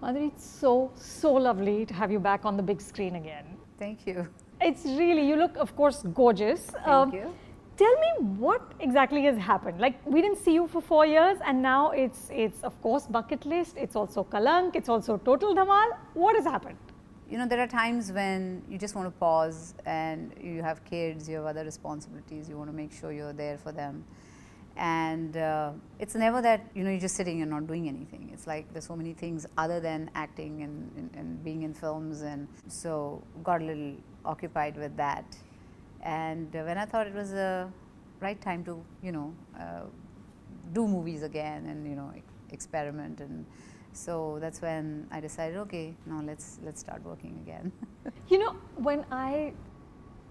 Madhuri, it's so lovely to have you back on the big screen again. Thank you. It's really, you look, of course, gorgeous. Thank you. Tell me what exactly has happened. Like, we didn't see you for 4 years, and now it's of course bucket list. It's also Kalank. It's also total Dhamaal. What has happened? You know, there are times when you just want to pause, and you have kids, you have other responsibilities. You want to make sure you're there for them, and it's never that you're just sitting and not doing anything. It's like there's so many things other than acting and being in films, and so got a little occupied with that. And when I thought it was the right time to do movies again and experiment, and so that's when I decided, okay, now let's start working again. When I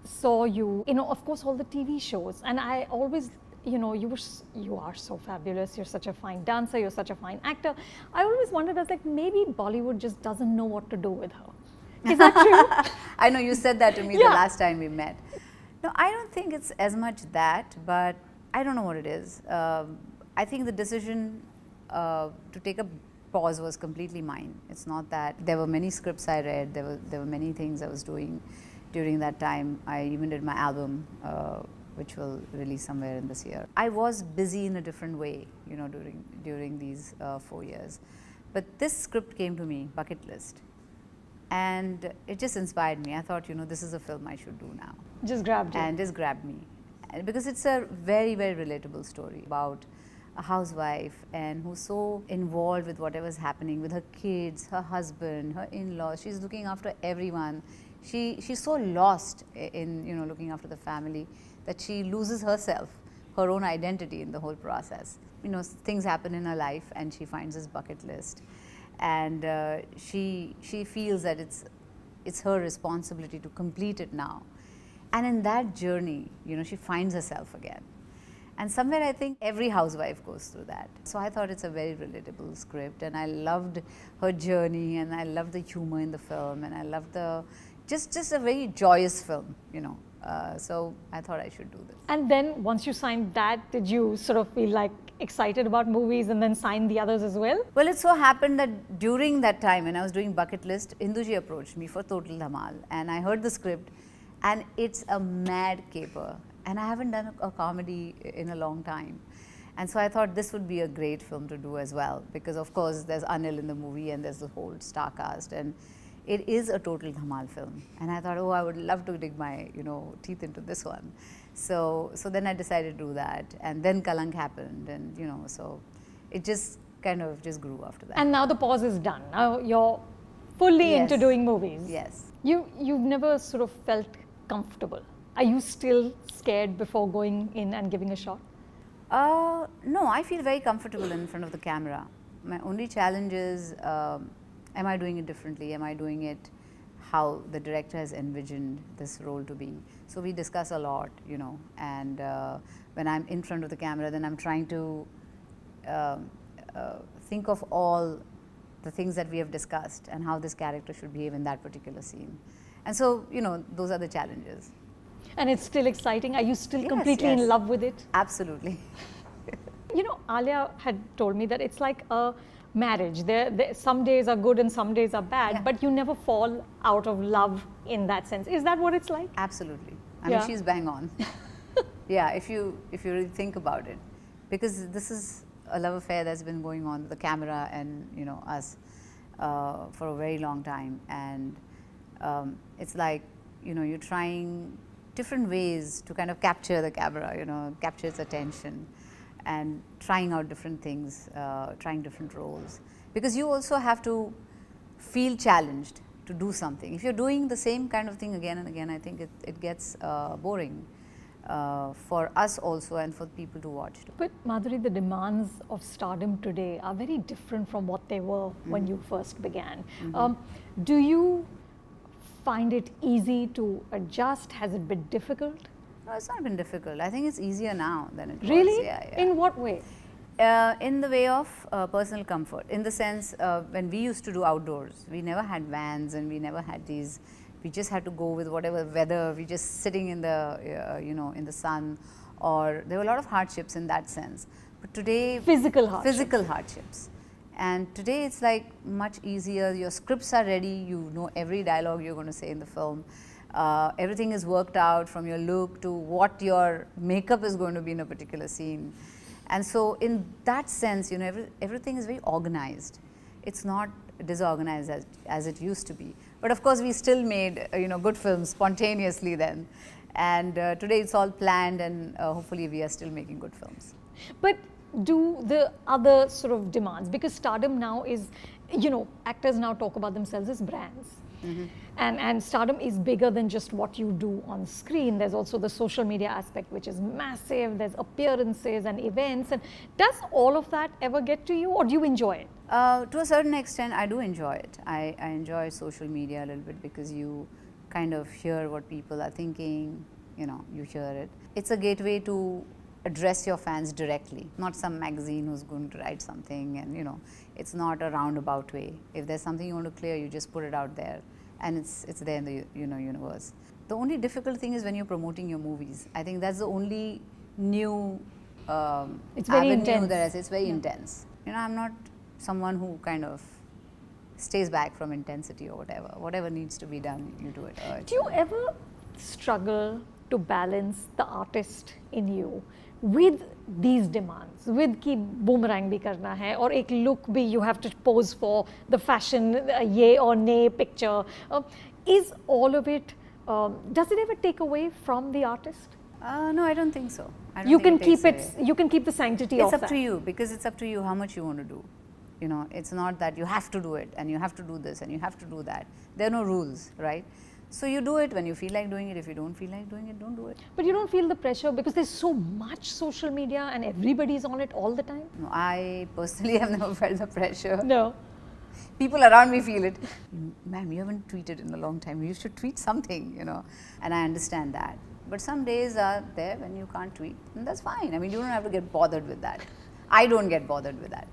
saw you, of course, all the TV shows, and I always, you are so fabulous. You're such a fine dancer. You're such a fine actor. I always wondered, I was like, maybe Bollywood just doesn't know what to do with her. Is that true? I know you said that to me the last time we met. No, I don't think it's as much that, but I don't know what it is. I think the decision to take a pause was completely mine. It's not that there were many scripts I read, there were many things I was doing during that time. I even did my album, which will release somewhere in this year. I was busy in a different way, during these 4 years. But this script came to me, Bucket List. And it just inspired me. I thought, this is a film I should do now. Just grabbed you. And just grabbed me. Because it's a very, very relatable story about a housewife and who's so involved with whatever's happening with her kids, her husband, her in-laws. She's looking after everyone. She's so lost in looking after the family that she loses herself, her own identity in the whole process. Things happen in her life and she finds this bucket list. And she feels that it's her responsibility to complete it now. And in that journey, she finds herself again. And somewhere I think every housewife goes through that. So I thought it's a very relatable script, and I loved her journey, and I loved the humor in the film, and I loved just a very joyous film, So I thought I should do this. And then once you signed that, did you sort of feel like excited about movies and then sign the others as well? Well, it so happened that during that time when I was doing Bucket List, Induji approached me for Total Dhamaal, and I heard the script, and it's a mad caper, and I haven't done a comedy in a long time. And so I thought this would be a great film to do as well, because of course there's Anil in the movie and there's the whole star cast, and it is a total Dhamaal film. And I thought, oh, I would love to dig my teeth into this one. So then I decided to do that, and then Kalank happened, and so it just kind of just grew after that. And now the pause is done. Now you're fully into doing movies. Yes. You've never sort of felt comfortable. Are you still scared before going in and giving a shot? No, I feel very comfortable in front of the camera. My only challenge is, am I doing it differently? Am I doing it how the director has envisioned this role to be? So we discuss a lot, and when I'm in front of the camera, then I'm trying to think of all the things that we have discussed and how this character should behave in that particular scene. And so, those are the challenges. And it's still exciting? Are you still completely yes. in love with it? Absolutely. Alia had told me that it's like a marriage. Some days are good and some days are bad, but you never fall out of love in that sense. Is that what it's like? Absolutely. I mean, she's bang on. Yeah, if you really think about it, because this is a love affair that's been going on with the camera and us for a very long time, and it's like you're trying different ways to kind of capture the camera, capture its attention, and trying out different things, trying different roles, because you also have to feel challenged to do something. If you're doing the same kind of thing again and again, I think it gets boring for us also and for people to watch. But Madhuri, the demands of stardom today are very different from what they were when you first began. Do you find it easy to adjust? Has it been difficult? No, it's not been difficult. I think it's easier now than it was. Really? Yeah. In what way? In the way of personal comfort. In the sense, when we used to do outdoors, we never had vans and we never had these. We just had to go with whatever weather. We just sitting in the in the sun, or there were a lot of hardships in that sense. But today, physical hardships. And today it's like much easier. Your scripts are ready. You know every dialogue you're going to say in the film. Everything is worked out, from your look to what your makeup is going to be in a particular scene. And so in that sense, you know, everything is very organized. It's not disorganized as it used to be. But of course, we still made you know, good films spontaneously then. And today it's all planned, and hopefully we are still making good films. But do the other sort of demands, because stardom now is, you know, actors now talk about themselves as brands. And stardom is bigger than just what you do on screen. There's also the social media aspect, which is massive. There's appearances and events. And does all of that ever get to you, or do you enjoy it? To a certain extent, I do enjoy it. I enjoy social media a little bit because you kind of hear what people are thinking, you know, you hear it. It's a gateway to address your fans directly, not some magazine who's going to write something, and you know, it's not a roundabout way. If there's something you want to clear, you just put it out there, and it's there in the universe. The only difficult thing is when you're promoting your movies. I think that's the only new It's very avenue intense. there is. It's very intense. You know, I'm not someone who kind of stays back from intensity or whatever. Whatever needs to be done, you do it. Do you ever struggle to balance the artist in you with these demands, with ki boomerang bhi karna hai, or ek look bhi you have to pose for, the fashion ye or nay picture? Is all of it, does it ever take away from the artist? No, I don't think so. I don't You think can keep takes it, away. you can keep the sanctity It's of up that. to you, because it's up to you how much you want to do. You know, it's not that you have to do it and you have to do this and you have to do that. There are no rules, right? So you do it when you feel like doing it. If you don't feel like doing it, don't do it. But you don't feel the pressure because there's so much social media and everybody's on it all the time? No, I personally have never felt the pressure. No. People around me feel it. Ma'am, you haven't tweeted in a long time. You should tweet something, you know. And I understand that. But some days are there when you can't tweet, and that's fine. I mean, you don't have to get bothered with that. I don't get bothered with that.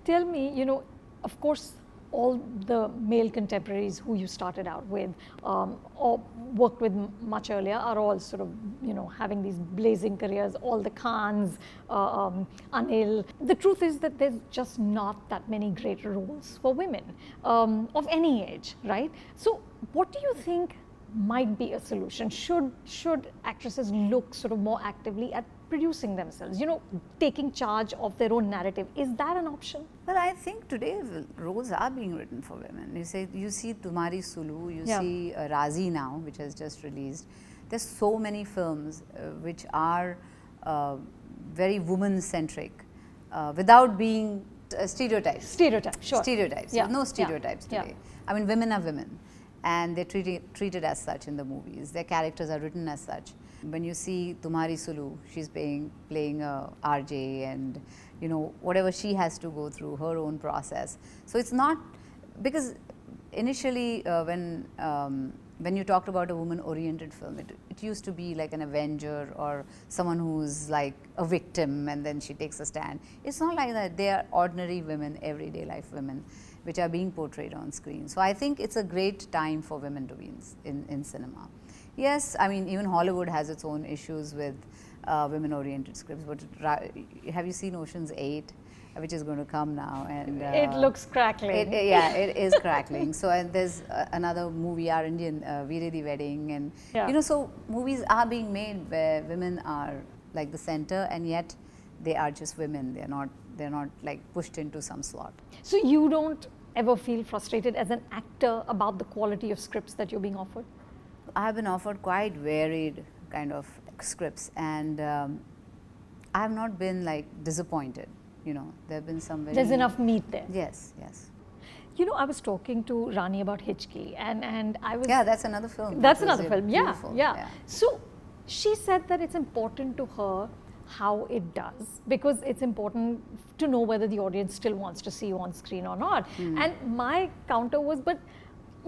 Tell me, you know, of course, all the male contemporaries who you started out with or worked with much earlier are all sort of, you know, having these blazing careers, all the Khans, Anil. The truth is that there's just not that many great roles for women of any age, right? So what do you think might be a solution? Should actresses look sort of more actively at producing themselves, you know, taking charge of their own narrative? Is that an option? Well, I think today roles are being written for women. You see Tumhari Sulu, you see Razi now, which has just released. There's so many films which are very woman-centric without being stereotypes. Stereotype, sure. Stereotypes. Yeah. There's no stereotypes Yeah. today. I mean, women are women, and they're treated as such in the movies. Their characters are written as such. When you see Tumhari Sulu, she's playing a RJ, and you know, whatever she has to go through, her own process. So it's not, because initially when you talked about a woman-oriented film, it used to be like an Avenger or someone who's like a victim and then she takes a stand. It's not like that. They are ordinary women, everyday life women, which are being portrayed on screen. So I think it's a great time for women to be in cinema. Yes, I mean, even Hollywood has its own issues with women-oriented scripts, but have you seen Ocean's 8, which is going to come now? And it looks crackling. Yeah, it is crackling. So and there's another movie, our Indian, Veere Di Wedding, and you know, so movies are being made where women are like the center, and yet they are just women. They're not like pushed into some slot. So you don't ever feel frustrated as an actor about the quality of scripts that you're being offered? I have been offered quite varied kind of scripts, and I have not been like disappointed. You know, there have been some very... There's enough meat there. Yes, yes. You know, I was talking to Rani about Hichki, and I was... Yeah, that's another film. That's another film, yeah. Yeah. So she said that it's important to her how it does, because it's important to know whether the audience still wants to see you on screen or not. And my counter was, but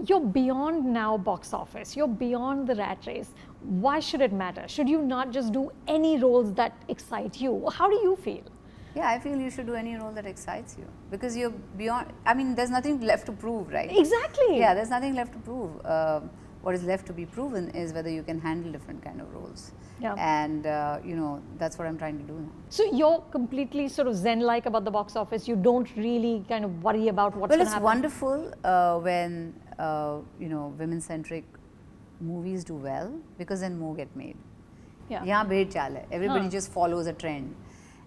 you're beyond now box office, you're beyond the rat race. Why should it matter? Should you not just do any roles that excite you? How do you feel? Yeah, I feel you should do any role that excites you, because you're beyond, I mean, there's nothing left to prove, right? Exactly. Yeah, there's nothing left to prove. What is left to be proven is whether you can handle different kind of roles. Yeah. And that's what I'm trying to do now. So you're completely sort of zen-like about the box office. You don't really kind of worry about what's Well, going it's to happen. wonderful when women-centric movies do well, because then more get made. Yeah. Yahan bhed chal hai. Everybody just follows a trend,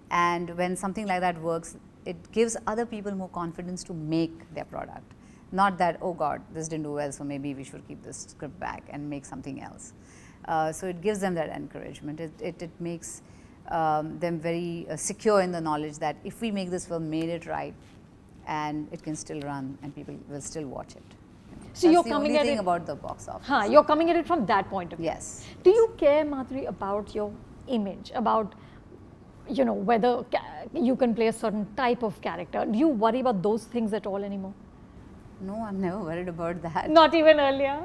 and when something like that works, it gives other people more confidence to make their product. Not that, oh God, this didn't do well, so maybe we should keep this script back and make something else. So it gives them that encouragement. It makes them very secure in the knowledge that if we make this film, made it right, and it can still run and people will still watch it. So That's you're the coming only at thing it. about the box office. You're coming at it from that point of view. Yes. Do you care, Madhuri, about your image, about whether you can play a certain type of character? Do you worry about those things at all anymore? No, I'm never worried about that. Not even earlier?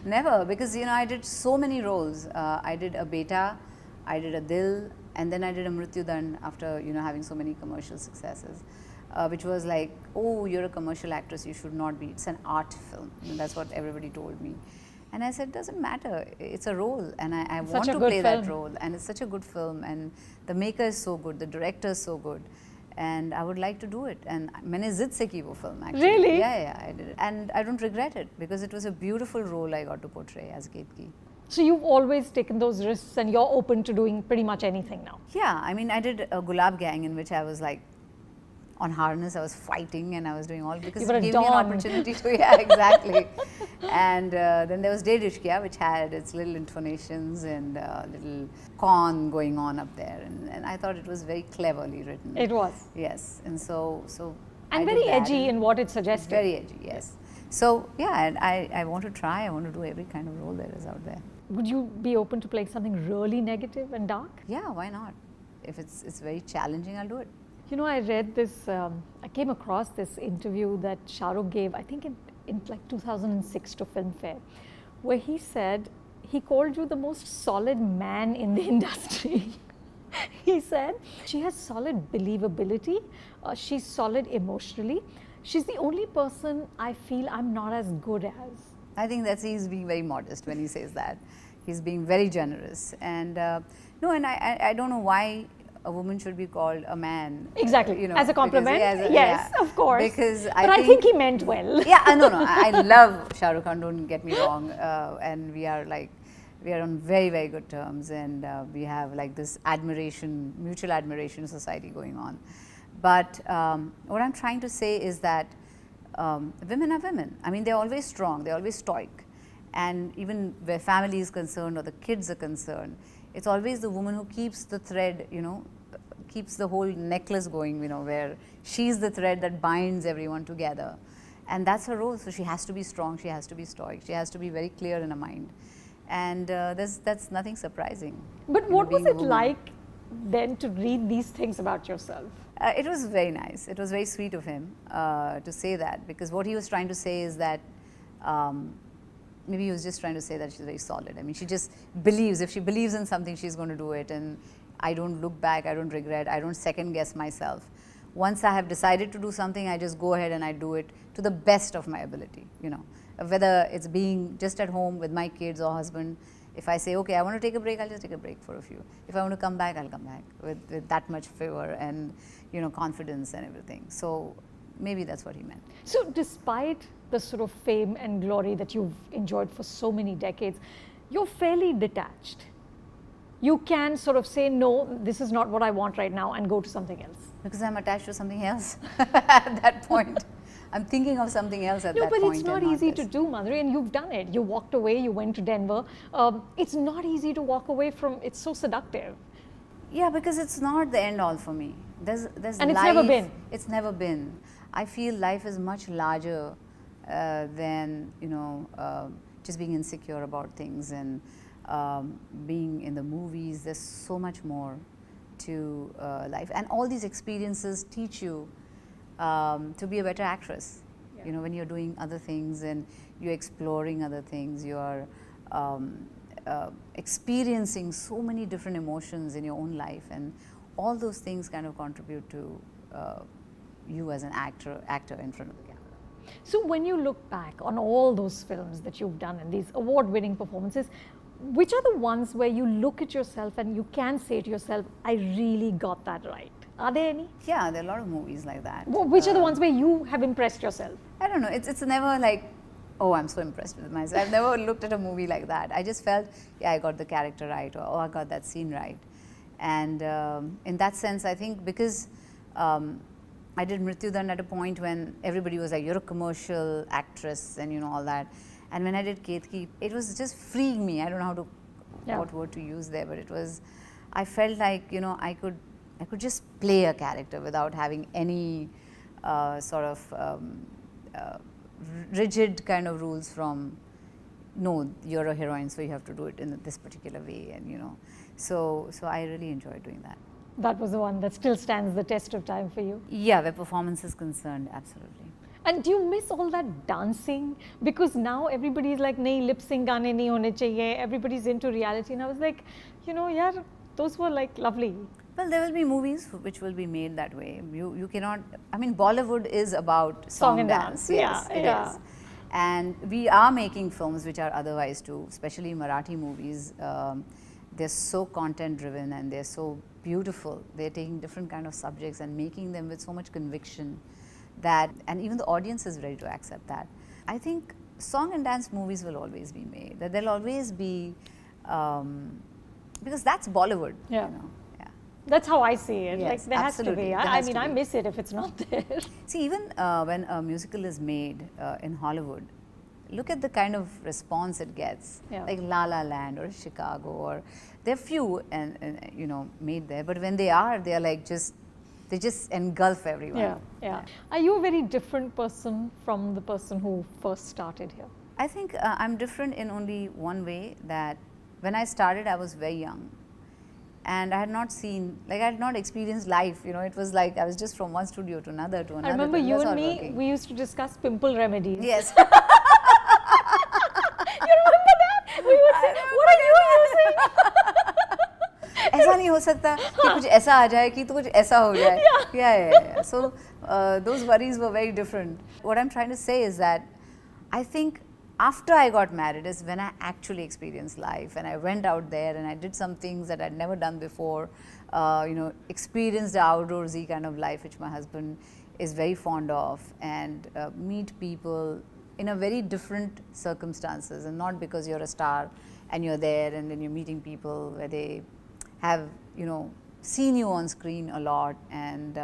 Never, because I did so many roles. I did a beta, I did a dil, and then I did a Mrityudan after having so many commercial successes, which was like, oh, you're a commercial actress, you should not be. It's an art film. That's what everybody told me. And I said, doesn't matter, it's a role, and I want to play that role, and it's such a good film, and the maker is so good, the director is so good, and I would like to do it. And मैंने जिद से की वो film actually. Really? Yeah, I did it, and I don't regret it, because it was a beautiful role I got to portray as Ketki. So you've always taken those risks, and you're open to doing pretty much anything now. Yeah, I mean, I did a Gulab Gang in which I was like on harness, I was fighting and I was doing all, because it gave me an opportunity to, yeah, exactly. And then there was De Dishkia, which had its little intonations and little con going on up there, and I thought it was very cleverly written. It was. Yes, and so and very edgy in what it suggested. Very edgy, yes. So yeah, and I want to try, I want to do every kind of role there is out there. Would you be open to playing something really negative and dark? Yeah, why not? If it's very challenging, I'll do it. I read this, I came across this interview that Shah Rukh gave, I think in like 2006 to Filmfare, where he said he called you the most solid man in the industry. He said, she has solid believability, she's solid emotionally, she's the only person I feel I'm not as good as. I think he's being very modest when he says that. He's being very generous. And no, and I don't know why a woman should be called a man. Exactly, as a compliment. Yes, yeah, of course. Because I think he meant well. Yeah, no, I love Shah Rukh Khan, don't get me wrong. And we are on very, very good terms, and we have like this admiration, mutual admiration society going on. But what I'm trying to say is that women are women. I mean, they're always strong, they're always stoic. And even where family is concerned or the kids are concerned, it's always the woman who keeps the thread, keeps the whole necklace going, where she's the thread that binds everyone together. And that's her role. So she has to be strong, she has to be stoic, she has to be very clear in her mind. And that's nothing surprising. But what was it like then to read these things about yourself? It was very nice. It was very sweet of him to say that, because what he was trying to say is that maybe he was just trying to say that she's very solid. I mean, she just believes. If she believes in something, she's going to do it. And I don't look back, I don't regret, I don't second guess myself. Once I have decided to do something, I just go ahead and I do it to the best of my ability, Whether it's being just at home with my kids or husband, if I say, okay, I want to take a break, I'll just take a break for a few. If I want to come back, I'll come back with that much fervor and, confidence and everything. So maybe that's what he meant. So despite the sort of fame and glory that you've enjoyed for so many decades, you're fairly detached. You can sort of say, no, this is not what I want right now, and go to something else. Because I'm attached to something else at that point. I'm thinking of something else at that point. No, but it's not easy to do, Madhuri, and you've done it. You walked away, you went to Denver. It's not easy to walk away from, it's so seductive. Yeah, because it's not the end all for me. There's and life. It's never been. It's never been. I feel life is much larger than, just being insecure about things and being in the movies. There's so much more to life. And all these experiences teach you to be a better actress. Yeah. When you're doing other things and you're exploring other things, you are experiencing so many different emotions in your own life, and all those things kind of contribute to you as an actor in front of the camera. So when you look back on all those films that you've done and these award-winning performances, which are the ones where you look at yourself and you can say to yourself, I really got that right? Are there any? Yeah, there are a lot of movies like that. Which are the ones where you have impressed yourself? I don't know. It's never like, oh, I'm so impressed with myself. I've never looked at a movie like that. I just felt, yeah, I got the character right, or oh, I got that scene right. And in that sense, I think because I did Mrityudan at a point when everybody was like, you're a commercial actress and all that. And when I did Ketki, it was just freeing me. I don't know how to, what word to use there, but it was, I felt like, I could just play a character without having any sort of rigid kind of rules from, no, you're a heroine, so you have to do it in this particular way, and so I really enjoyed doing that. That was the one that still stands the test of time for you? Yeah, where performance is concerned, absolutely. And do you miss all that dancing? Because now everybody's like, nahi, lip sync gaane nahi hone chahiye. Everybody's into reality. And I was like, yaar, those were like lovely. Well, there will be movies which will be made that way. You cannot, I mean, Bollywood is about song and dance. Yes, it is. And we are making films which are otherwise too, especially Marathi movies. They're so content driven and they're so beautiful. They're taking different kind of subjects and making them with so much conviction that, and even the audience is ready to accept that. I think song and dance movies will always be made. That there'll always be, because that's Bollywood. Yeah. That's how I see it. Yes, like there absolutely. has to be. I mean, I miss it if it's not there. See, even when a musical is made in Hollywood, look at the kind of response it gets. Like La La Land or Chicago, or there are few and made there. But when they are like they just engulf everyone. Yeah. Are you a very different person from the person who first started here? I think I'm different in only one way, that when I started, I was very young. And I had not seen, like I had not experienced life, it was like I was just from one studio to another to another. I remember you and me, we used to discuss pimple remedies. Yes. You remember that? We would say, what are you using? ऐसा नहीं हो सकता कि कुछ ऐसा आ जाए कि तो कुछ ऐसा हो जाए. Yeah. So those worries were very different. What I'm trying to say is that I think after I got married is when I actually experienced life, and I went out there and I did some things that I'd never done before, experienced the outdoorsy kind of life which my husband is very fond of, and meet people in a very different circumstances, and not because you're a star and you're there and then you're meeting people where they have seen you on screen a lot, and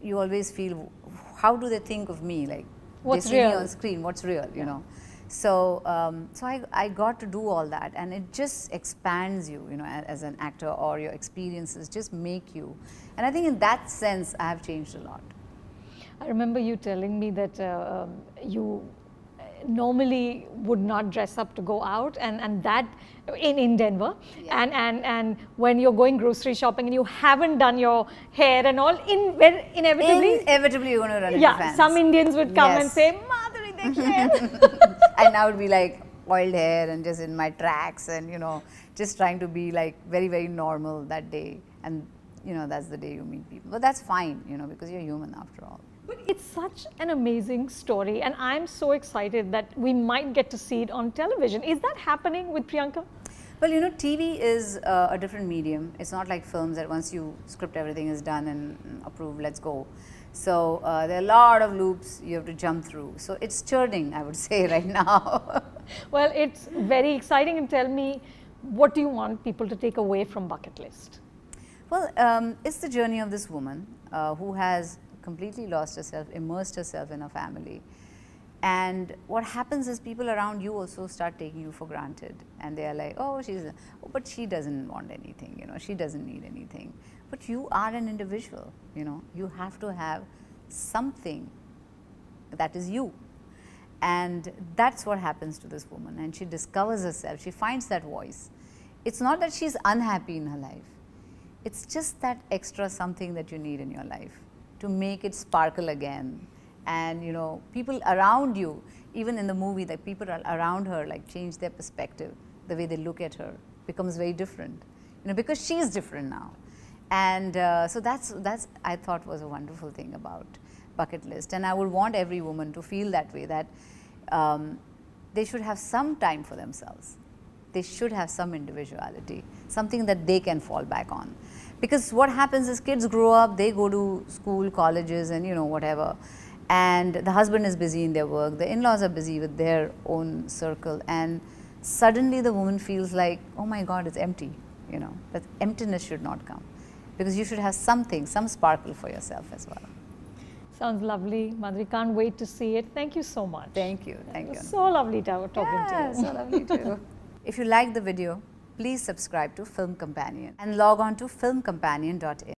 you always feel, how do they think of me, like what's they see real? Me on screen, what's real, you know. So I got to do all that, and it just expands you, as an actor, or your experiences just make you. And I think in that sense, I have changed a lot. I remember you telling me that you normally would not dress up to go out, and that in Denver, and when you're going grocery shopping and you haven't done your hair and all, inevitably you're going to run into fans. Some Indians would come and say, Madhuri, dekhiye. And I would be like oiled hair and just in my tracks, and just trying to be like very, very normal that day, and that's the day you meet people. But that's fine, because you're human after all. But it's such an amazing story, and I'm so excited that we might get to see it on television. Is that happening with Priyanka? Well, TV is a different medium. It's not like films that once you script, everything is done and approved, let's go. So there are a lot of loops you have to jump through. So it's churning, I would say, right now. Well, it's very exciting. And tell me, what do you want people to take away from Bucket List? Well, it's the journey of this woman who has completely lost herself, immersed herself in a family. And what happens is people around you also start taking you for granted, and they are like, but she doesn't want anything, she doesn't need anything. But you are an individual, you have to have something that is you. And that's what happens to this woman, and she discovers herself, she finds that voice. It's not that she's unhappy in her life, it's just that extra something that you need in your life to make it sparkle again. And people around you, even in the movie, that people around her like change their perspective, the way they look at her becomes very different, because she's different now. And so that's I thought was a wonderful thing about bucket list. And I would want every woman to feel that way, that they should have some time for themselves. They should have some individuality, something that they can fall back on. Because what happens is kids grow up, they go to school, colleges, and whatever, and the husband is busy in their work, the in-laws are busy with their own circle, and suddenly the woman feels like, oh my God, it's empty. That emptiness should not come, because you should have something, some sparkle for yourself as well. Sounds lovely. Madhuri, can't wait to see it. Thank you so much. Thank you. Thank you. So lovely talking to you. So lovely too. If you like the video, please subscribe to Film Companion and log on to filmcompanion.in.